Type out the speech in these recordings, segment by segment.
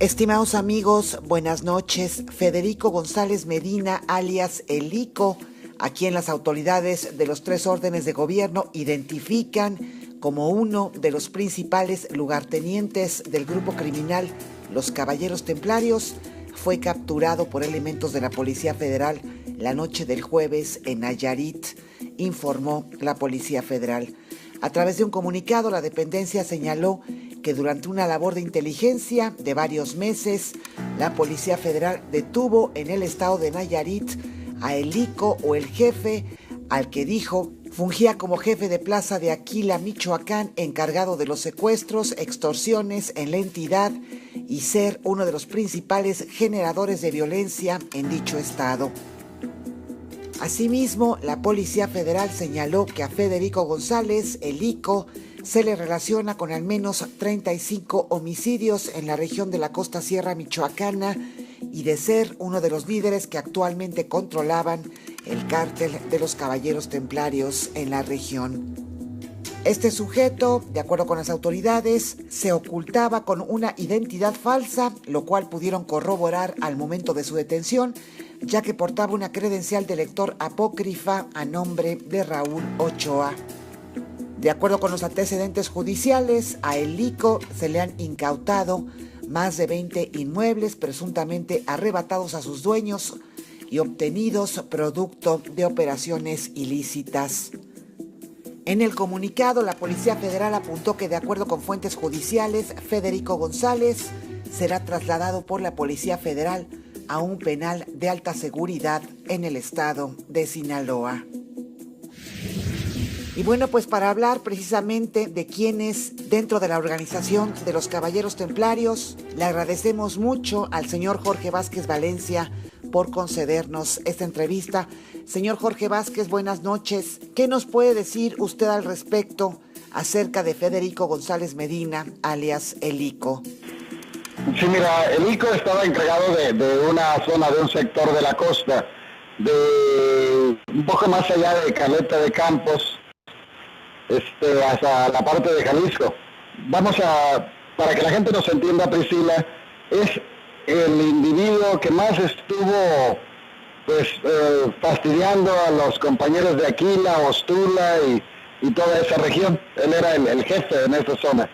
Estimados amigos, buenas noches. Federico González Medina, alias El Ico, a quien las autoridades de los 3 órdenes de gobierno identifican como uno de los principales lugartenientes del grupo criminal Los Caballeros Templarios, fue capturado por elementos de la Policía Federal la noche del jueves en Nayarit, informó la Policía Federal. A través de un comunicado, la dependencia señaló que durante una labor de inteligencia de varios meses, la Policía Federal detuvo en el estado de Nayarit a El Ico, o el jefe, al que dijo fungía como jefe de plaza de Aquila, Michoacán, encargado de los secuestros, extorsiones en la entidad y ser uno de los principales generadores de violencia en dicho estado. Asimismo, la Policía Federal señaló que a Federico González, El Ico, se le relaciona con al menos 35 homicidios en la región de la Costa Sierra michoacana y de ser uno de los líderes que actualmente controlaban el cártel de los Caballeros Templarios en la región. Este sujeto, de acuerdo con las autoridades, se ocultaba con una identidad falsa, lo cual pudieron corroborar al momento de su detención, ya que portaba una credencial de lector apócrifa a nombre de Raúl Ochoa. De acuerdo con los antecedentes judiciales, a El Ico se le han incautado más de 20 inmuebles presuntamente arrebatados a sus dueños y obtenidos producto de operaciones ilícitas. En el comunicado, la Policía Federal apuntó que, de acuerdo con fuentes judiciales, Federico González será trasladado por la Policía Federal a un penal de alta seguridad en el estado de Sinaloa. Y bueno, pues para hablar precisamente de quiénes dentro de la organización de los Caballeros Templarios, le agradecemos mucho al señor Jorge Vázquez Valencia por concedernos esta entrevista. Señor Jorge Vázquez, buenas noches. ¿Qué nos puede decir usted al respecto acerca de Federico González Medina, alias El Ico? Sí, mira, El Ico estaba encargado de una zona, de un sector de la costa, de un poco más allá de Caleta de Campos, hasta la parte de Jalisco. Para que la gente nos entienda, Priscila, es el individuo que más estuvo fastidiando a los compañeros de Aquila, Ostula y toda esa región. Él era el jefe en esa zona.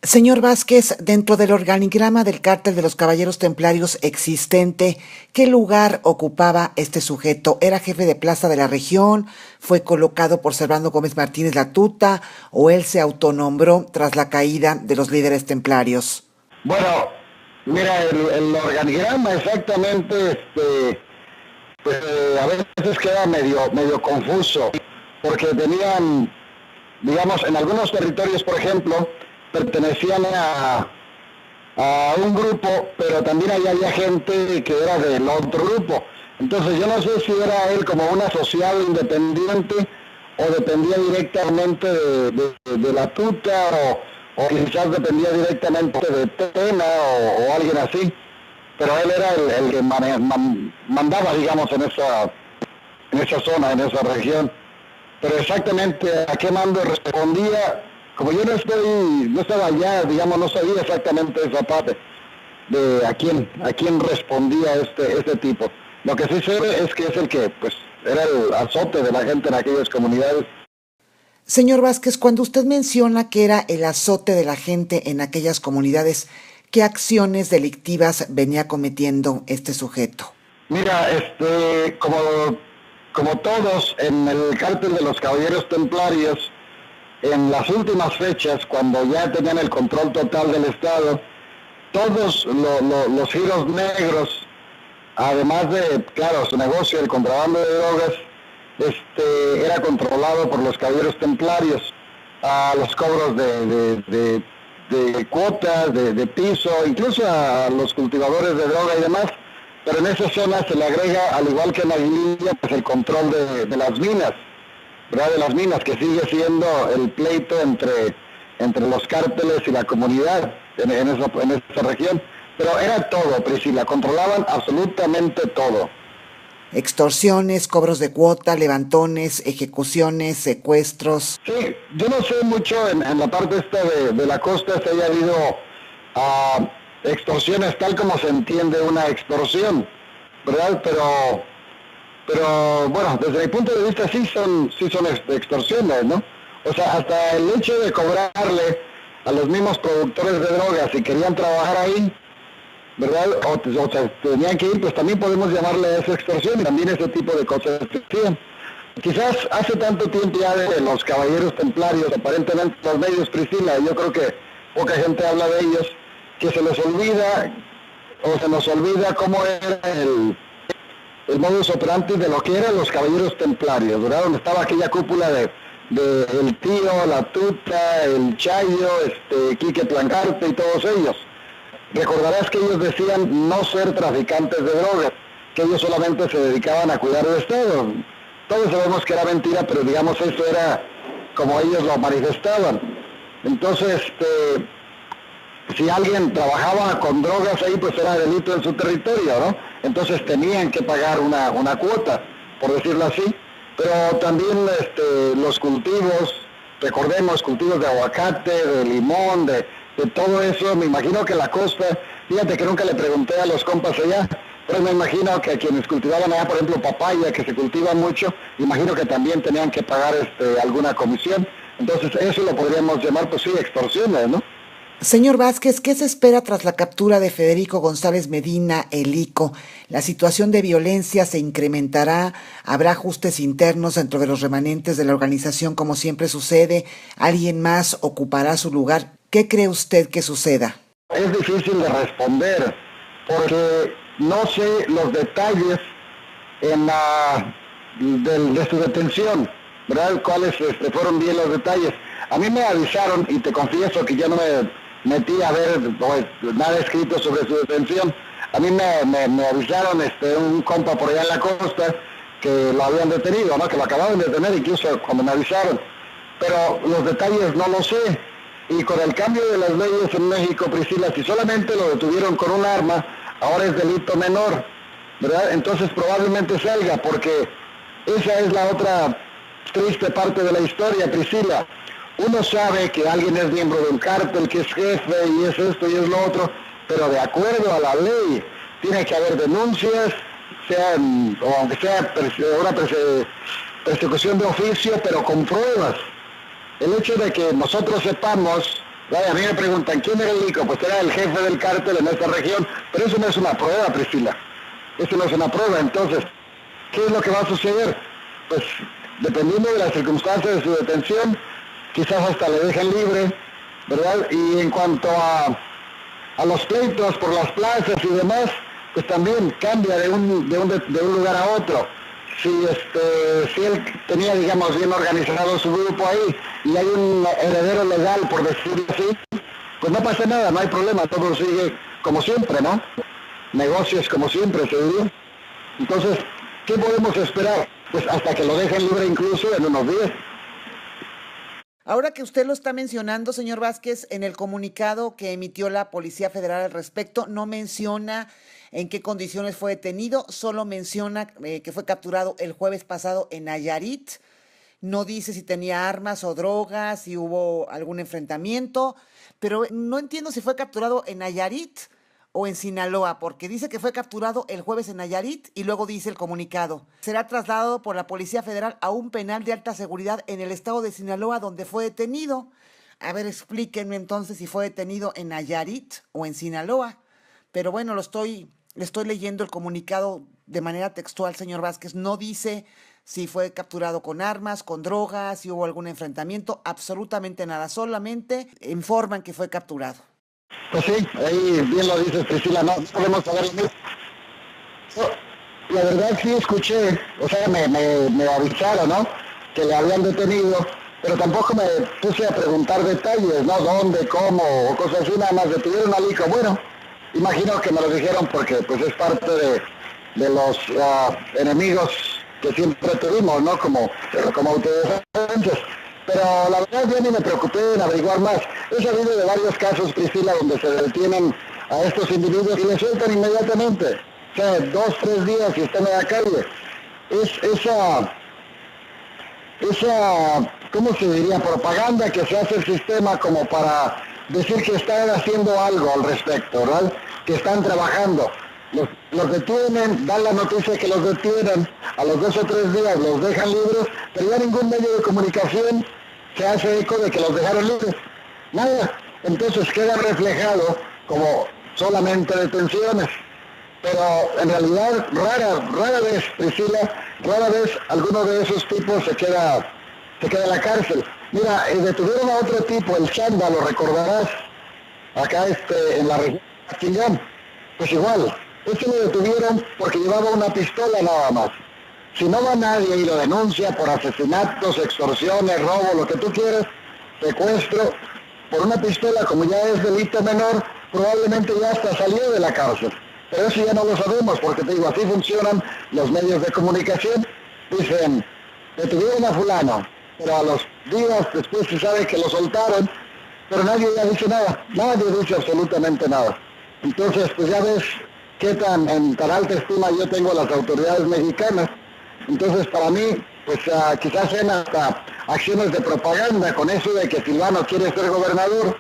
Señor Vázquez, dentro del organigrama del cártel de los Caballeros Templarios existente, ¿qué lugar ocupaba este sujeto? ¿Era jefe de plaza de la región? ¿Fue colocado por Servando Gómez Martínez Latuta? ¿O él se autonombró tras la caída de los líderes templarios? Bueno, mira, el organigrama exactamente, a veces queda medio confuso, porque tenían, digamos, en algunos territorios, por ejemplo, pertenecían a un grupo, pero también ahí había gente que era del otro grupo. Entonces yo no sé si era él como un asociado independiente o dependía directamente de la tuta o quizás dependía directamente de Tena o alguien así. Pero él era el que mandaba, digamos, en esa zona, en esa región. Pero exactamente a qué mando respondía, como yo no estaba allá, digamos, no sabía exactamente esa parte de a quién respondía este tipo. Lo que sí sé es que es el que, era el azote de la gente en aquellas comunidades. Señor Vázquez, cuando usted menciona que era el azote de la gente en aquellas comunidades, ¿qué acciones delictivas venía cometiendo este sujeto? Mira, como todos en el cártel de los Caballeros Templarios, en las últimas fechas, cuando ya tenían el control total del Estado, todos los giros negros, además de, claro, su negocio, el contrabando de drogas, era controlado por los Caballeros Templarios, a los cobros de cuotas, de piso, incluso a los cultivadores de droga y demás. Pero en esa zona se le agrega, al igual que en Aguililla, pues el control de las minas, ¿verdad? De las minas, que sigue siendo el pleito entre los cárteles y la comunidad en esa región. Pero era todo, Priscila, controlaban absolutamente todo. Extorsiones, cobros de cuota, levantones, ejecuciones, secuestros. Sí, yo no sé mucho en la parte esta de la costa, si haya habido extorsiones tal como se entiende una extorsión, ¿verdad? Pero bueno, desde mi punto de vista sí son extorsiones, ¿no? O sea, hasta el hecho de cobrarle a los mismos productores de drogas si querían trabajar ahí, ¿verdad? O sea, tenían que ir, pues también podemos llamarle a esa extorsión y también ese tipo de cosas existían. Quizás hace tanto tiempo ya de los caballeros templarios, aparentemente los medios, Priscila, yo creo que poca gente habla de ellos, que se les olvida o se nos olvida cómo era el modus operandi de lo que eran los caballeros templarios, ¿verdad? Donde estaba aquella cúpula de el tío, la tuta, el chayo, Quique Plancarte y todos ellos. Recordarás que ellos decían no ser traficantes de drogas, que ellos solamente se dedicaban a cuidar del Estado. Todos sabemos que era mentira, pero digamos eso era como ellos lo manifestaban. Entonces, si alguien trabajaba con drogas ahí, pues era delito en su territorio, ¿no? Entonces tenían que pagar una cuota, por decirlo así. Pero también los cultivos, recordemos, cultivos de aguacate, de limón, de todo eso, me imagino que la costa, fíjate que nunca le pregunté a los compas allá, pero me imagino que a quienes cultivaban allá, por ejemplo, papaya, que se cultiva mucho, imagino que también tenían que pagar alguna comisión. Entonces eso lo podríamos llamar, pues sí, extorsiones, ¿no? Señor Vázquez, ¿qué se espera tras la captura de Federico González Medina, el ICO? ¿La situación de violencia se incrementará? ¿Habrá ajustes internos dentro de los remanentes de la organización como siempre sucede? ¿Alguien más ocupará su lugar? ¿Qué cree usted que suceda? Es difícil de responder porque no sé los detalles de su detención, ¿verdad? ¿Cuáles fueron bien los detalles? A mí me avisaron, y te confieso que yo no me metí a ver nada escrito sobre su detención. A mí me avisaron un compa por allá en la costa que lo habían detenido, ¿no? Que lo acababan de detener incluso cuando me avisaron. Pero los detalles no lo sé. Y con el cambio de las leyes en México, Priscila, si solamente lo detuvieron con un arma, ahora es delito menor, ¿verdad? Entonces probablemente salga, porque esa es la otra triste parte de la historia, Priscila. Uno sabe que alguien es miembro de un cártel, que es jefe y es esto y es lo otro, pero de acuerdo a la ley tiene que haber denuncias, o aunque sea una persecución de oficio, pero con pruebas. El hecho de que nosotros sepamos, a mí me preguntan, ¿quién era el ICO? Pues era el jefe del cártel en esta región, pero eso no es una prueba, Priscila. Eso no es una prueba. Entonces, ¿qué es lo que va a suceder? Pues, dependiendo de las circunstancias de su detención, quizás hasta le dejen libre, ¿verdad? Y en cuanto a los pleitos por las plazas y demás, pues también cambia de un lugar a otro. Si él tenía, digamos, bien organizado su grupo ahí y hay un heredero legal, por decirlo así, pues no pasa nada, no hay problema, todo sigue como siempre, ¿no? Negocios como siempre, se diría. Entonces, ¿qué podemos esperar? Pues hasta que lo dejen libre incluso en unos días. Ahora que usted lo está mencionando, señor Vázquez, en el comunicado que emitió la Policía Federal al respecto, no menciona en qué condiciones fue detenido, solo menciona que fue capturado el jueves pasado en Nayarit. No dice si tenía armas o drogas, si hubo algún enfrentamiento, pero no entiendo si fue capturado en Nayarit o en Sinaloa, porque dice que fue capturado el jueves en Nayarit y luego dice el comunicado: será trasladado por la Policía Federal a un penal de alta seguridad en el estado de Sinaloa donde fue detenido. A ver, explíquenme entonces si fue detenido en Nayarit o en Sinaloa. Pero bueno, le estoy leyendo el comunicado de manera textual, señor Vázquez. No dice si fue capturado con armas, con drogas, si hubo algún enfrentamiento, absolutamente nada. Solamente informan que fue capturado. Pues sí, ahí bien lo dices, Priscila, no podemos saber lo mismo. La verdad sí escuché, o sea, me avisaron, ¿no? Que le habían detenido, pero tampoco me puse a preguntar detalles, ¿no? ¿Dónde, cómo, o cosas así? Nada más detuvieron al ICO. Bueno, imagino que me lo dijeron porque pues es parte de los enemigos que siempre tuvimos, ¿no? Como autodefensas. Pero la verdad yo ni me preocupé en averiguar más. He sabido de varios casos, Priscila, donde se detienen a estos individuos y les sueltan inmediatamente. O sea, 2, 3 días y están en la calle. Esa, ¿cómo se diría? Propaganda que se hace el sistema como para decir que están haciendo algo al respecto, ¿verdad? Que están trabajando. Los detienen, dan la noticia que los detienen, a los 2 o 3 días los dejan libres, pero ya ningún medio de comunicación se hace eco de que los dejaron libres. Nada. Entonces queda reflejado como solamente detenciones. Pero en realidad rara vez, Priscila, rara vez alguno de esos tipos se queda en la cárcel. Mira, detuvieron a otro tipo, el Chanda, lo recordarás, acá en la región de Quingán. Pues igual, lo detuvieron porque llevaba una pistola nada más. Si no va nadie y lo denuncia por asesinatos, extorsiones, robo, lo que tú quieras, secuestro, por una pistola, como ya es delito menor, probablemente ya hasta salió de la cárcel. Pero eso ya no lo sabemos, porque te digo, así funcionan los medios de comunicación. Dicen, detuvieron a fulano, pero a los días después se sabe que lo soltaron, pero nadie ya dice nada, nadie dice absolutamente nada. Entonces, pues ya ves qué en tan alta estima yo tengo a las autoridades mexicanas. Entonces, para mí, pues quizás sean hasta acciones de propaganda con eso de que Silvano quiere ser gobernador,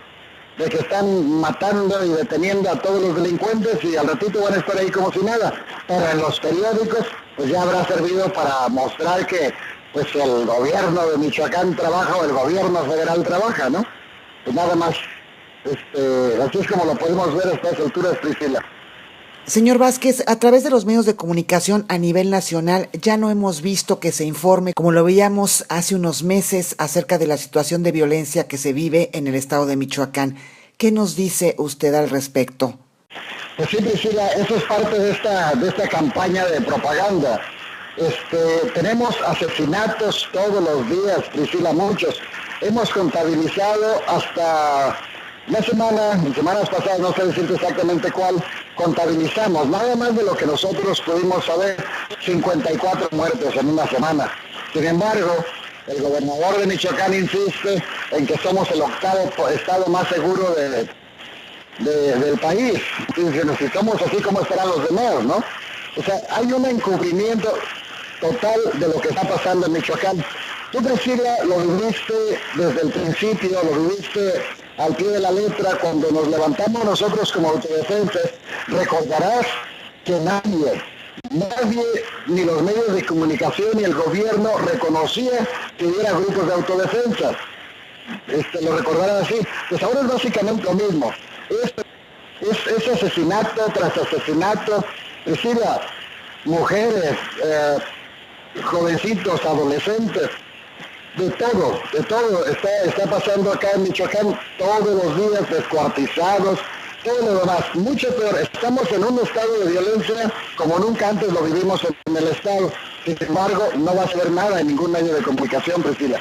de que están matando y deteniendo a todos los delincuentes y al ratito van a estar ahí como si nada. Pero en los periódicos, pues ya habrá servido para mostrar que pues el gobierno de Michoacán trabaja o el gobierno federal trabaja, ¿no? Pues nada más. Así es como lo podemos ver a estas alturas, Priscila. Señor Vázquez, a través de los medios de comunicación a nivel nacional ya no hemos visto que se informe, como lo veíamos hace unos meses, acerca de la situación de violencia que se vive en el estado de Michoacán. ¿Qué nos dice usted al respecto? Pues sí, Priscila, eso es parte de esta campaña de propaganda. Tenemos asesinatos todos los días, Priscila, muchos. Hemos contabilizado hasta en semanas pasadas, no sé decirte exactamente cuál, contabilizamos, nada más de lo que nosotros pudimos saber, 54 muertes en una semana. Sin embargo, el gobernador de Michoacán insiste en que somos el 8º estado más seguro del país. Dicen, si somos así, ¿cómo estarán los demás, no? O sea, hay un encubrimiento total de lo que está pasando en Michoacán. Tú, Priscila, lo viviste desde el principio, lo viviste al pie de la letra, cuando nos levantamos nosotros como autodefensas. Recordarás que nadie, ni los medios de comunicación ni el gobierno reconocía que hubiera grupos de autodefensas. Lo recordarán así. Pues ahora es básicamente lo mismo. Es asesinato tras asesinato. Priscila, mujeres, jovencitos, adolescentes, de todo está pasando acá en Michoacán, todos los días descuartizados, todo lo demás, mucho peor. Estamos en un estado de violencia como nunca antes lo vivimos en el estado. Sin embargo, no va a ser nada en ningún medio de comunicación, Priscila.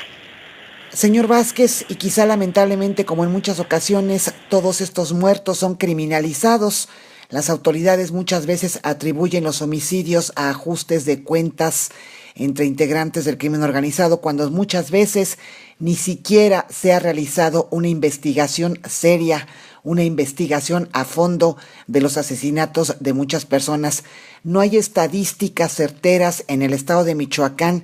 Señor Vázquez, y quizá lamentablemente, como en muchas ocasiones, todos estos muertos son criminalizados. Las autoridades muchas veces atribuyen los homicidios a ajustes de cuentas entre integrantes del crimen organizado, cuando muchas veces ni siquiera se ha realizado una investigación seria, una investigación a fondo de los asesinatos de muchas personas. No hay estadísticas certeras en el estado de Michoacán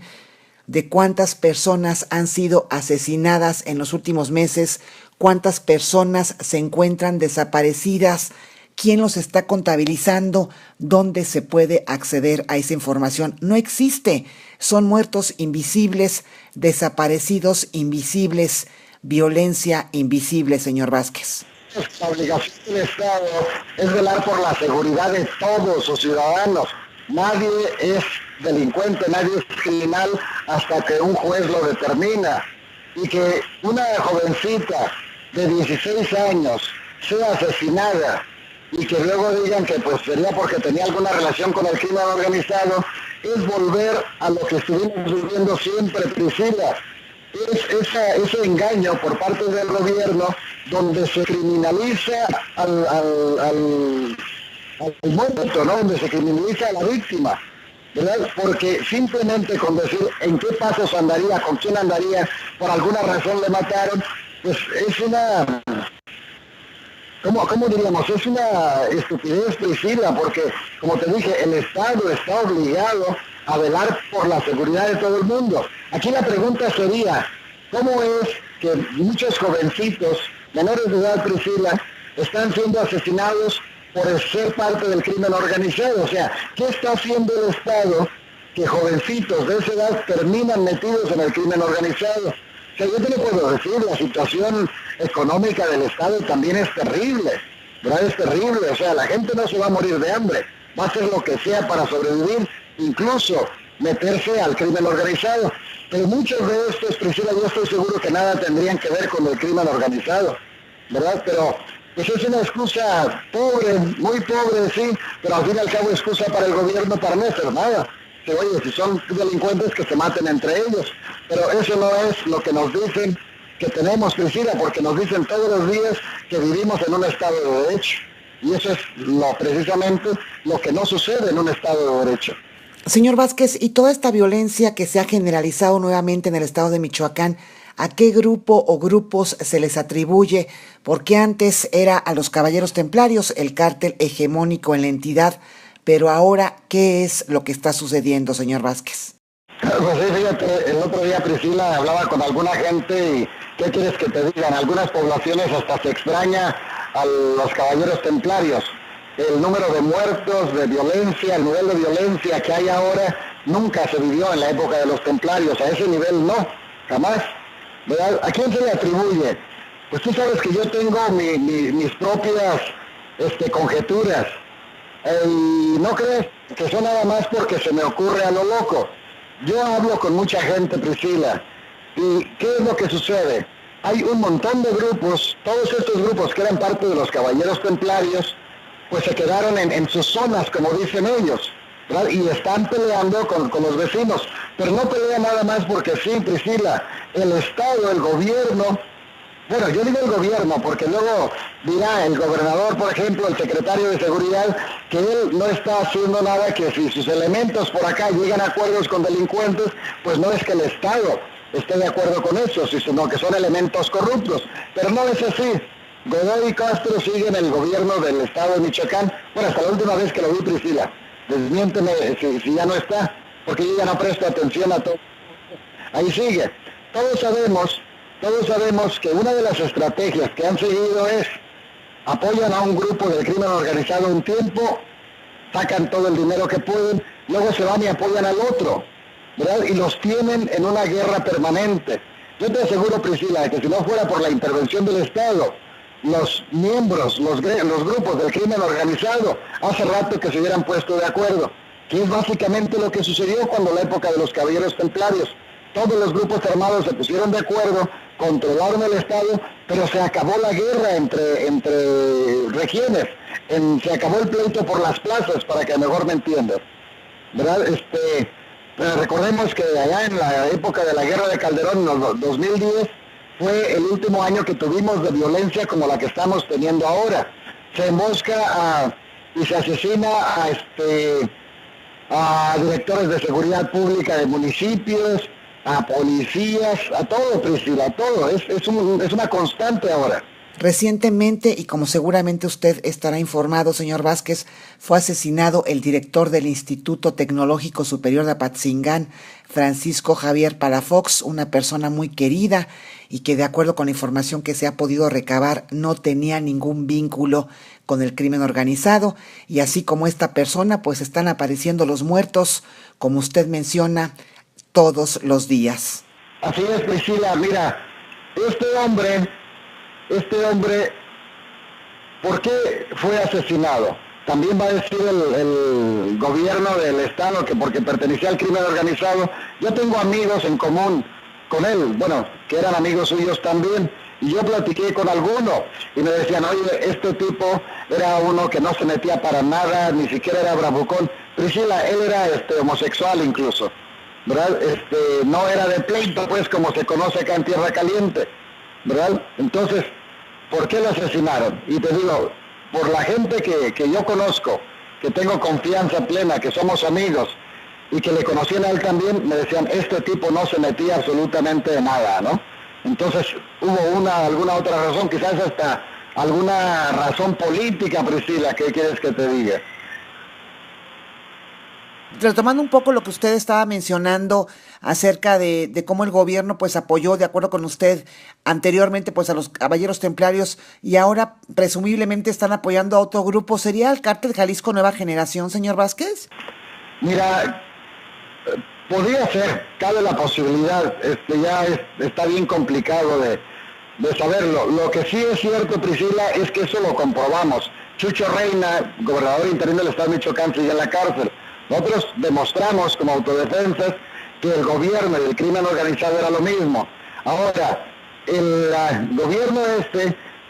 de cuántas personas han sido asesinadas en los últimos meses, cuántas personas se encuentran desaparecidas, quién los está contabilizando, dónde se puede acceder a esa información. No existe. Son muertos invisibles, desaparecidos invisibles, violencia invisible, señor Vázquez. La obligación del Estado es velar por la seguridad de todos sus ciudadanos. Nadie es delincuente, nadie es criminal hasta que un juez lo determina. Y que una jovencita de 16 años sea asesinada y que luego digan que pues sería porque tenía alguna relación con el crimen organizado, es volver a lo que estuvimos viviendo siempre, Priscila. Es ese engaño por parte del gobierno donde se criminaliza al muerto, ¿no? Donde se criminaliza a la víctima, ¿verdad? Porque simplemente con decir en qué pasos andaría, con quién andaría, por alguna razón le mataron, pues es una... ¿Cómo diríamos? Es una estupidez, Priscila, porque, como te dije, el Estado está obligado a velar por la seguridad de todo el mundo. Aquí la pregunta sería, ¿cómo es que muchos jovencitos menores de edad, Priscila, están siendo asesinados por ser parte del crimen organizado. O sea, ¿qué está haciendo el Estado que jovencitos de esa edad terminan metidos en el crimen organizado? O sea, yo te lo puedo decir, la situación económica del Estado también es terrible, ¿verdad? Es terrible, o sea, la gente no se va a morir de hambre, va a hacer lo que sea para sobrevivir, incluso meterse al crimen organizado. Pero muchos de estos, Priscila, yo estoy seguro que nada tendrían que ver con el crimen organizado, ¿verdad? Pero pues es una excusa pobre, muy pobre, sí, pero al fin y al cabo excusa para el gobierno para no hacer nada. Que oye, si son delincuentes que se maten entre ellos, pero eso no es lo que nos dicen que tenemos, Priscila, porque nos dicen todos los días que vivimos en un Estado de Derecho, y eso es precisamente lo que no sucede en un Estado de Derecho. Señor Vázquez, y toda esta violencia que se ha generalizado nuevamente en el estado de Michoacán, ¿a qué grupo o grupos se les atribuye? Porque antes era a los Caballeros Templarios, el cártel hegemónico en la entidad, pero ahora, ¿qué es lo que está sucediendo, señor Vázquez? Pues sí, fíjate, el otro día, Priscila, hablaba con alguna gente y ¿qué quieres que te diga? En algunas poblaciones hasta se extraña a los Caballeros Templarios. El número de muertos, de violencia, el nivel de violencia que hay ahora, nunca se vivió en la época de los Templarios. A ese nivel no, jamás. ¿Verdad? ¿A quién se le atribuye? Pues tú sabes que yo tengo mis propias conjeturas. Y no crees que son nada más porque se me ocurre a lo loco. Yo hablo con mucha gente, Priscila, y ¿qué es lo que sucede? Hay un montón de grupos, todos estos grupos que eran parte de los Caballeros Templarios, pues se quedaron en sus zonas, como dicen ellos, ¿verdad? Y están peleando con los vecinos, pero no pelean nada más porque sí, Priscila, el Estado, el gobierno. Bueno, yo digo el gobierno, porque luego dirá el gobernador, por ejemplo, el secretario de Seguridad, que él no está haciendo nada, que si sus elementos por acá llegan a acuerdos con delincuentes, pues no es que el Estado esté de acuerdo con eso, sino que son elementos corruptos. Pero no es así. Godoy y Castro siguen el gobierno del Estado de Michoacán. Bueno, hasta la última vez que lo vi, Priscila. Desmiénteme si ya no está, porque yo ya no presto atención a todo. Ahí sigue. Todos sabemos que una de las estrategias que han seguido es apoyan a un grupo del crimen organizado un tiempo, sacan todo el dinero que pueden, luego se van y apoyan al otro, ¿verdad? Y los tienen en una guerra permanente. Yo te aseguro, Priscila, que si no fuera por la intervención del Estado, los miembros, los grupos del crimen organizado, hace rato que se hubieran puesto de acuerdo, que es básicamente lo que sucedió cuando la época de los Caballeros Templarios. Todos los grupos armados se pusieron de acuerdo, controlaron el Estado, pero se acabó la guerra entre regiones, se acabó el pleito por las plazas, para que mejor me entiendas, ¿verdad? Recordemos que allá en la época de la guerra de Calderón, en el 2010, fue el último año que tuvimos de violencia como la que estamos teniendo ahora. Se embosca y se asesina a directores de seguridad pública de municipios, a policías, a todo, Priscila, a todo. Es una constante ahora. Recientemente, y como seguramente usted estará informado, señor Vázquez, fue asesinado el director del Instituto Tecnológico Superior de Apatzingán, Francisco Javier Palafox, una persona muy querida y que, de acuerdo con la información que se ha podido recabar, no tenía ningún vínculo con el crimen organizado. Y así como esta persona, pues están apareciendo los muertos, como usted menciona, todos los días. Así es, Priscila. Mira, este hombre, ¿por qué fue asesinado? También va a decir el gobierno del Estado que porque pertenecía al crimen organizado. Yo tengo amigos en común con él, bueno, que eran amigos suyos también, y yo platiqué con alguno, y me decían, oye, este tipo era uno que no se metía para nada, ni siquiera era bravucón. Priscila, él era homosexual incluso, ¿verdad? No era de pleito, pues, como se conoce acá en Tierra Caliente, ¿verdad? Entonces, ¿por qué lo asesinaron? Y te digo, por la gente que yo conozco, que tengo confianza plena, que somos amigos, y que le conocían a él también, me decían, este tipo no se metía absolutamente de nada, ¿no? Entonces, hubo alguna otra razón, quizás hasta alguna razón política, Priscila, ¿qué quieres que te diga? retomando un poco lo que usted estaba mencionando acerca de cómo el gobierno pues apoyó, de acuerdo con usted, anteriormente pues a los caballeros templarios y ahora presumiblemente están apoyando a otro grupo, ¿sería el Cártel Jalisco Nueva Generación, señor Vázquez? Mira, podría ser, cabe la posibilidad, está bien complicado de saberlo. Lo que sí es cierto, Priscila, es que eso lo comprobamos. Chucho Reina, gobernador interino del estado de Michoacán, sigue en la cárcel. Nosotros demostramos como autodefensas que el gobierno y el crimen organizado era lo mismo. Ahora, el gobierno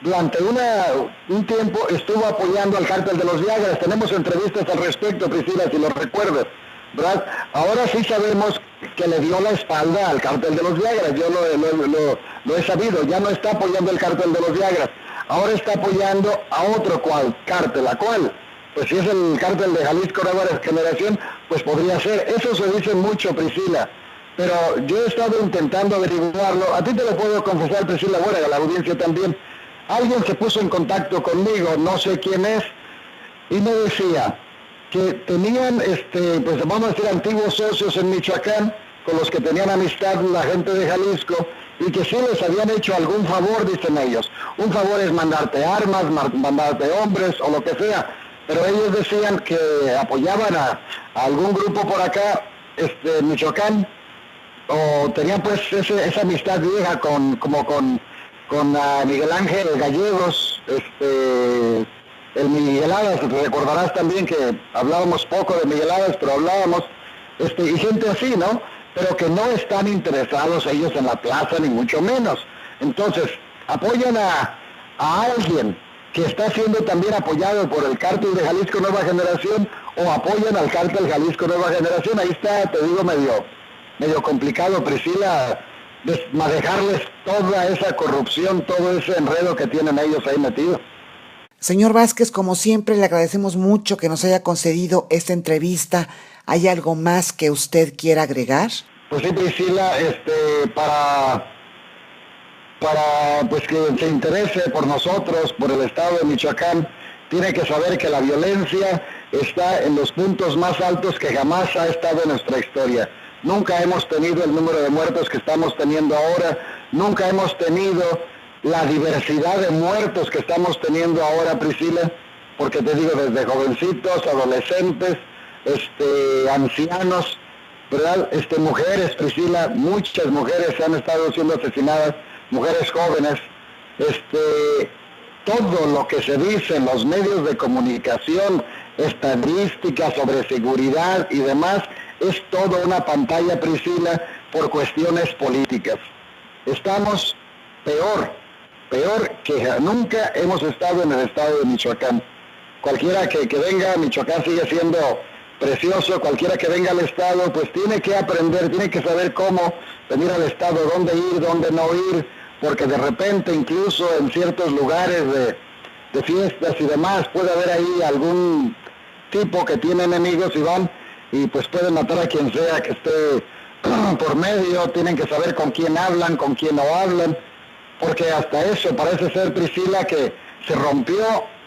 durante un tiempo estuvo apoyando al cártel de los Viagras. Tenemos entrevistas al respecto, Priscila, si lo recuerdas, ¿verdad? Ahora sí sabemos que le dio la espalda al cártel de los Viagras. Yo lo he sabido. Ya no está apoyando el cártel de los Viagras. Ahora está apoyando a otro cártel, ¿a cuál? Pues si es el cártel de Jalisco Nueva Generación, pues podría ser. Eso se dice mucho, Priscila. Pero yo he estado intentando averiguarlo. A ti te lo puedo confesar, Priscila, bueno, a la audiencia también. Alguien se puso en contacto conmigo, no sé quién es, y me decía que tenían, pues vamos a decir, antiguos socios en Michoacán, con los que tenían amistad la gente de Jalisco, y que sí les habían hecho algún favor, dicen ellos. Un favor es mandarte armas, mandarte hombres o lo que sea, pero ellos decían que apoyaban a algún grupo por acá, en Michoacán, o tenían pues esa amistad vieja con Miguel Ángel Gallegos, el Migueladas. Recordarás también que hablábamos poco de Migueladas, pero hablábamos, y gente así, ¿no? Pero que no están interesados ellos en la plaza, ni mucho menos. Entonces, apoyan a alguien que está siendo también apoyado por el cártel de Jalisco Nueva Generación, o apoyan al cártel Jalisco Nueva Generación. Ahí está, te digo, medio complicado, Priscila, manejarles toda esa corrupción, todo ese enredo que tienen ellos ahí metidos. Señor Vázquez, como siempre, le agradecemos mucho que nos haya concedido esta entrevista. ¿Hay algo más que usted quiera agregar? Pues sí, Priscila, para pues que se interese por nosotros, por el estado de Michoacán, tiene que saber que la violencia está en los puntos más altos que jamás ha estado en nuestra historia. Nunca hemos tenido el número de muertos que estamos teniendo ahora, nunca hemos tenido la diversidad de muertos que estamos teniendo ahora, Priscila, porque te digo, desde jovencitos, adolescentes, ancianos, ¿verdad? Mujeres, Priscila, muchas mujeres han estado siendo asesinadas, mujeres jóvenes, todo lo que se dice en los medios de comunicación, estadísticas sobre seguridad y demás, es toda una pantalla, Priscila, por cuestiones políticas. Estamos peor que nunca hemos estado en el estado de Michoacán. Cualquiera que venga, Michoacán sigue siendo precioso. Cualquiera que venga al estado, pues tiene que aprender, tiene que saber cómo venir al estado, dónde ir, dónde no ir, porque de repente incluso en ciertos lugares de fiestas y demás puede haber ahí algún tipo que tiene enemigos y van y pues pueden matar a quien sea que esté por medio. Tienen que saber con quién hablan, con quién no hablan, porque hasta eso parece ser, Priscila, que se rompió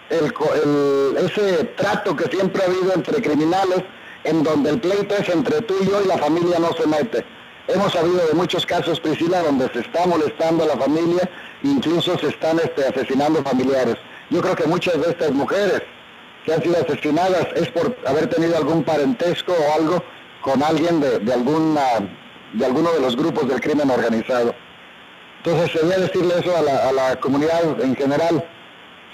ese trato que siempre ha habido entre criminales, en donde el pleito es entre tú y yo y la familia no se mete. Hemos sabido de muchos casos, Priscila, donde se está molestando a la familia, incluso se están asesinando familiares. Yo creo que muchas de estas mujeres que han sido asesinadas es por haber tenido algún parentesco o algo con alguien de alguno de los grupos del crimen organizado. Entonces, sería decirle eso a la comunidad en general.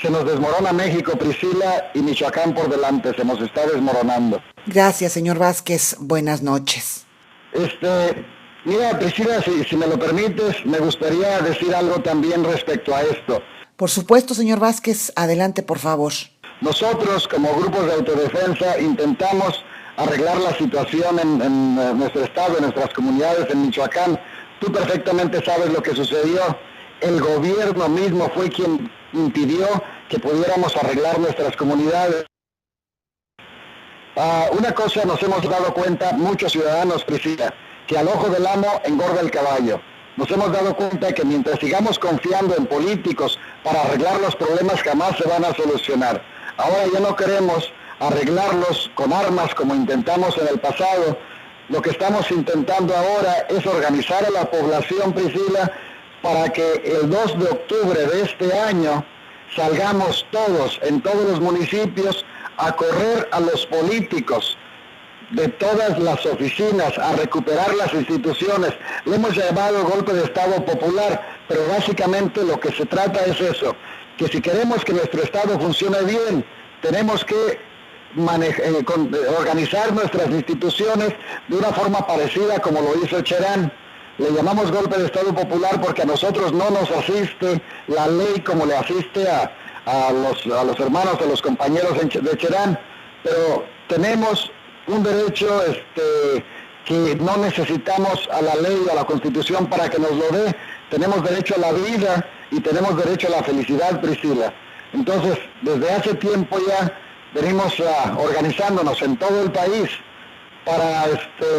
Se nos desmorona México, Priscila, y Michoacán por delante, se nos está desmoronando. Gracias, señor Vázquez. Buenas noches. Mira, Priscila, si me lo permites, me gustaría decir algo también respecto a esto. Por supuesto, señor Vázquez, adelante, por favor. Nosotros, como grupos de autodefensa, intentamos arreglar la situación en nuestro estado, en nuestras comunidades, en Michoacán. Tú perfectamente sabes lo que sucedió. El gobierno mismo fue quien impidió que pudiéramos arreglar nuestras comunidades. Una cosa nos hemos dado cuenta, muchos ciudadanos, Priscila, que al ojo del amo engorda el caballo. Nos hemos dado cuenta que mientras sigamos confiando en políticos para arreglar los problemas, jamás se van a solucionar. Ahora ya no queremos arreglarlos con armas como intentamos en el pasado. Lo que estamos intentando ahora es organizar a la población, Priscila, para que el 2 de octubre de este año salgamos todos, en todos los municipios, a correr a los políticos de todas las oficinas, a recuperar las instituciones. Le hemos llamado golpe de Estado popular, pero básicamente lo que se trata es eso, que si queremos que nuestro Estado funcione bien, tenemos que organizar nuestras instituciones de una forma parecida como lo hizo Cherán. Le llamamos golpe de Estado popular porque a nosotros no nos asiste la ley como le asiste a los hermanos, a los compañeros de Cherán, pero tenemos un derecho que no necesitamos a la ley, a la Constitución para que nos lo dé. Tenemos derecho a la vida y tenemos derecho a la felicidad, Priscila. Entonces, desde hace tiempo ya venimos organizándonos en todo el país para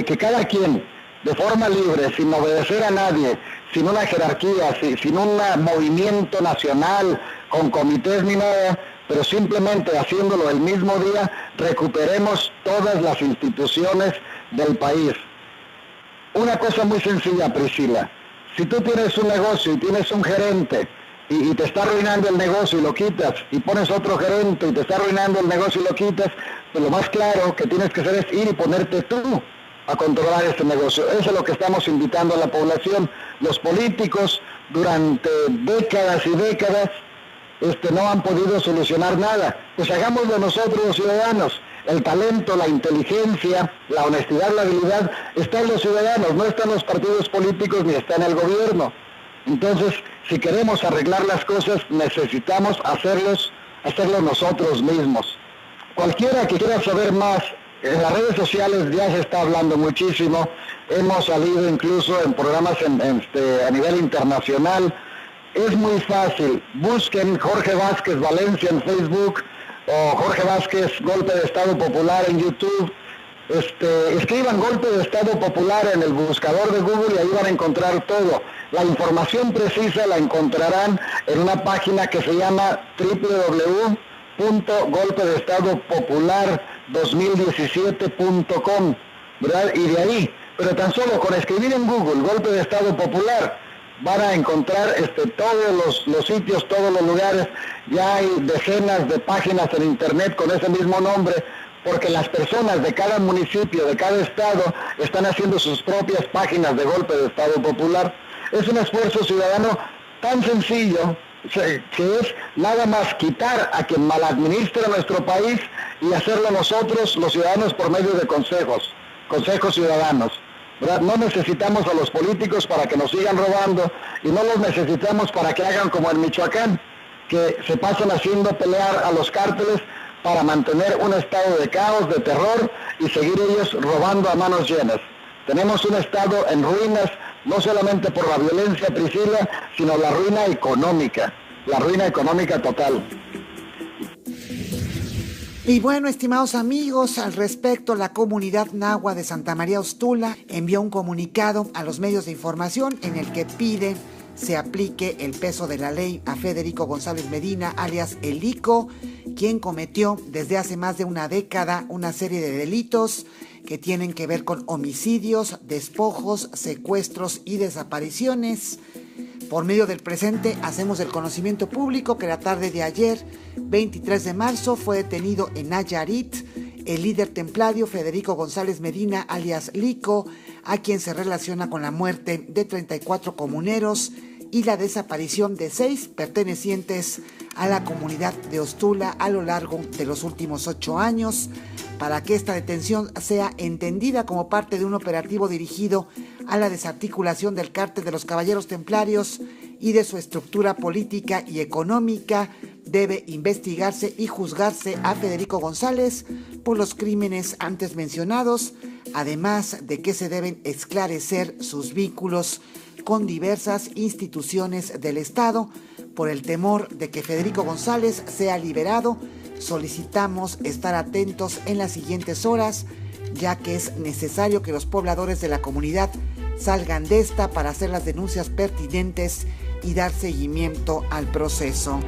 que cada quien, de forma libre, sin obedecer a nadie, sin una jerarquía, sin un movimiento nacional, con comités ni nada, pero simplemente haciéndolo el mismo día, recuperemos todas las instituciones del país. Una cosa muy sencilla, Priscila. Si tú tienes un negocio y tienes un gerente y te está arruinando el negocio y lo quitas, y pones otro gerente y te está arruinando el negocio y lo quitas, pues lo más claro que tienes que hacer es ir y ponerte tú a controlar este negocio. Eso es lo que estamos invitando a la población. Los políticos durante décadas y décadas no han podido solucionar nada. Pues hagámoslo nosotros los ciudadanos. El talento, la inteligencia, la honestidad, la habilidad está en los ciudadanos, no están en los partidos políticos ni está en el gobierno. Entonces, si queremos arreglar las cosas, necesitamos hacerlo nosotros mismos. Cualquiera que quiera saber más, en las redes sociales ya se está hablando muchísimo. Hemos salido incluso en programas a nivel internacional. Es muy fácil. Busquen Jorge Vázquez Valencia en Facebook o Jorge Vázquez Golpe de Estado Popular en YouTube. Escriban Golpe de Estado Popular en el buscador de Google y ahí van a encontrar todo. La información precisa la encontrarán en una página que se llama www.golpedeestadopopular2017.com, ¿verdad? Y de ahí, pero tan solo con escribir en Google Golpe de Estado Popular, van a encontrar todos los sitios, todos los lugares. Ya hay decenas de páginas en internet con ese mismo nombre, porque las personas de cada municipio, de cada estado, están haciendo sus propias páginas de Golpe de Estado Popular. Es un esfuerzo ciudadano tan sencillo, que es nada más quitar a quien maladministra nuestro país y hacerlo nosotros, los ciudadanos, por medio de consejos ciudadanos. ¿Verdad? No necesitamos a los políticos para que nos sigan robando y no los necesitamos para que hagan como en Michoacán, que se pasan haciendo pelear a los cárteles para mantener un estado de caos, de terror y seguir ellos robando a manos llenas. Tenemos un estado en ruinas, no solamente por la violencia, Priscila, sino la ruina económica total. Y bueno, estimados amigos, al respecto, la comunidad nahua de Santa María Ostula envió un comunicado a los medios de información en el que pide se aplique el peso de la ley a Federico González Medina, alias El Ico, quien cometió desde hace más de una década una serie de delitos que tienen que ver con homicidios, despojos, secuestros y desapariciones. Por medio del presente hacemos el conocimiento público que la tarde de ayer, 23 de marzo, fue detenido en Nayarit el líder templario Federico González Medina, alias Lico, a quien se relaciona con la muerte de 34 comuneros y la desaparición de 6 pertenecientes a la comunidad de Ostula a lo largo de los últimos 8 años, para que esta detención sea entendida como parte de un operativo dirigido a la desarticulación del cártel de los Caballeros Templarios y de su estructura política y económica. Debe investigarse y juzgarse a Federico González por los crímenes antes mencionados, además de que se deben esclarecer sus vínculos con diversas instituciones del Estado. Por el temor de que Federico González sea liberado, solicitamos estar atentos en las siguientes horas, ya que es necesario que los pobladores de la comunidad salgan de esta para hacer las denuncias pertinentes y dar seguimiento al proceso.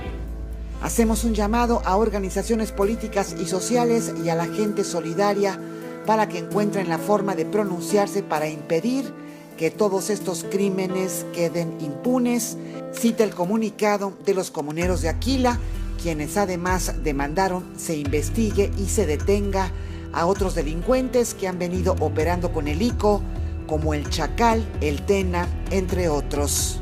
Hacemos un llamado a organizaciones políticas y sociales y a la gente solidaria para que encuentren la forma de pronunciarse para impedir que todos estos crímenes queden impunes, cita el comunicado de los comuneros de Aquila, quienes además demandaron se investigue y se detenga a otros delincuentes que han venido operando con el ICO, como el Chacal, el Tena, entre otros.